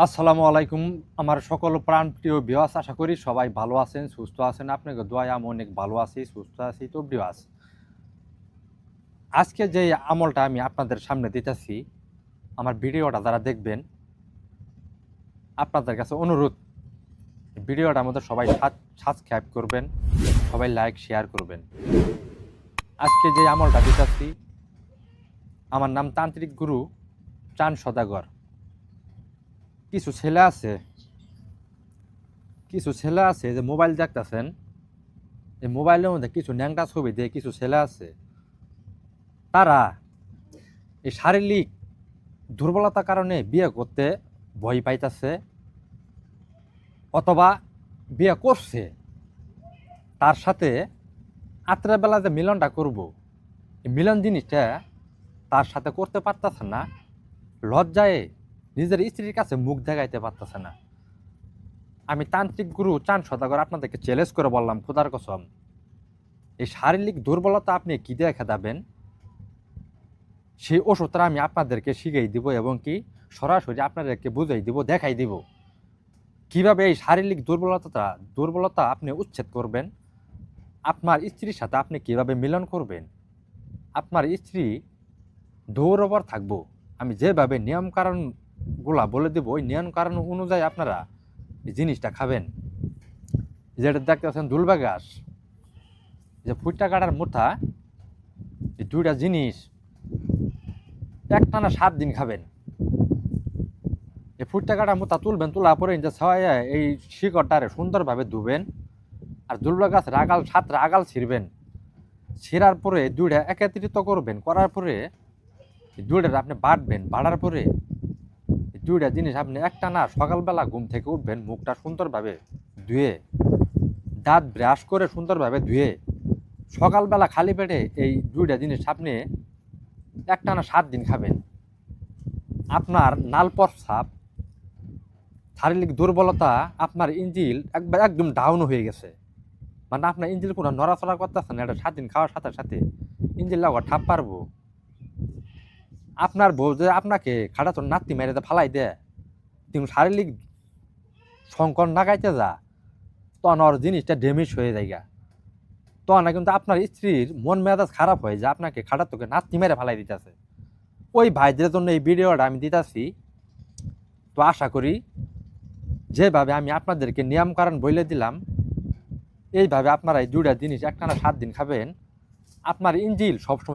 আসসালামু আলাইকুম। আমার সকল প্রাণপ্রিয় ভিউয়ার্স, আশা করি সবাই ভালো আছেন, সুস্থ আছেন। আপনাকে দোয়ায় আমি অনেক ভালো আছি, সুস্থ আছি। তো ভিউয়ার্স, আজকে যে আমলটা আমি আপনাদের সামনে দিতেছি, আমার ভিডিওটা যারা দেখবেন, আপনাদের কাছে অনুরোধ, ভিডিওটার মধ্যে সবাই সাবস্ক্রাইব করবেন, সবাই লাইক শেয়ার করবেন। আজকে যে আমলটা দিতেছি, আমার নাম তান্ত্রিক গুরু চান সদাগর। কিছু ছেলে আছে যে মোবাইল দেখতেছেন, এই মোবাইলের মধ্যে কিছু ন্যাংটা ছবি দিয়ে কিছু ছেলে আছে, তারা এই শারীরিক দুর্বলতার কারণে বিয়ে করতে ভয় পাইতেছে, অথবা বিয়ে করছে, তার সাথে রাত্রেবেলা যে মিলনটা করব, এই মিলন জিনিসটা তার সাথে করতে পারতেছে না, লজ্জায় নিজের স্ত্রীর কাছে মুখ দেখাইতে পারতেছে না। আমি তান্ত্রিক গুরু চান সদাগর আপনাদেরকে চ্যালেঞ্জ করে বললাম, খোদার কসম, এই শারীরিক দুর্বলতা আপনি কী দিয়ে খেদাবেন, সেই ওষুধটা আমি আপনাদেরকে শিখিয়ে দিব এবং কি সরাসরি আপনাদেরকে বুঝাই দিব, দেখাই দিব কিভাবে এই শারীরিক দুর্বলতা আপনি উচ্ছেদ করবেন। আপনার স্ত্রীর সাথে আপনি কিভাবে মিলন করবেন, আপনার স্ত্রী দৌড়বার থাকবো। আমি যেভাবে নিয়মকানুনগুলা বলে দেবো, ওই নিয়মকানুন অনুযায়ী আপনারা এই জিনিসটা খাবেন। যেটা দেখতেছেন দুলবা ঘাস, যে ফুটটা কাটার মুঠা, এই দুইটা জিনিস একটানা 7 দিন খাবেন। এই ফুটটা কাটা মুতা তুলবেন, তোলা পরে যে ছয় এই শিকড়টারে সুন্দরভাবে ধুবেন, আর দুলবা গাছের আগাল 7টা আগাল ছিঁড়বেন। ছিঁড়ার পরে দুইটা একত্রিত করবেন, করার পরে দুইটা আপনি বাটবেন, বাড়ার পরে দুইটা জিনিস আপনি একটানা সকালবেলা ঘুম থেকে উঠবেন, মুখটা সুন্দরভাবে ধুয়ে, দাঁত ব্রাশ করে সুন্দরভাবে ধুয়ে, সকালবেলা খালি পেটে এই দুইটা জিনিস আপনি একটানা 7 দিন খাবেন। আপনার নাল প্রস্রাব, শারীরিক দুর্বলতা, আপনার ইঞ্জিল একদম ডাউন হয়ে গেছে, মানে আপনার ইঞ্জিল কোনো নড়াচড়া করতেছে না, এটা 7 দিন খাওয়ার সাথে সাথে ইঞ্জিল লাগা ঠাপ পারবো। আপনার বউ যে আপনাকে খাটা তো নাতি মেরে ফালাই দেয়, তুমি শারীরিক সংকট নাগাইতে যা, তখন ওর জিনিসটা ড্যামেজ হয়ে যায়, তখন কিন্তু আপনার স্ত্রীর মন মেজাজ খারাপ হয়ে যায়, আপনাকে খাটা তোকে নাতি মেরে ফালাই দিতেছে। ওই ভাইদের জন্য এই ভিডিওটা আমি দিতেছি। তো আশা করি যেভাবে আমি আপনাদেরকে নিয়মকানুন বলে দিলাম, এইভাবে আপনারা এই দুইটা জিনিস একটানা 7 দিন খাবেন, আপনার ইঞ্জিল সবসময়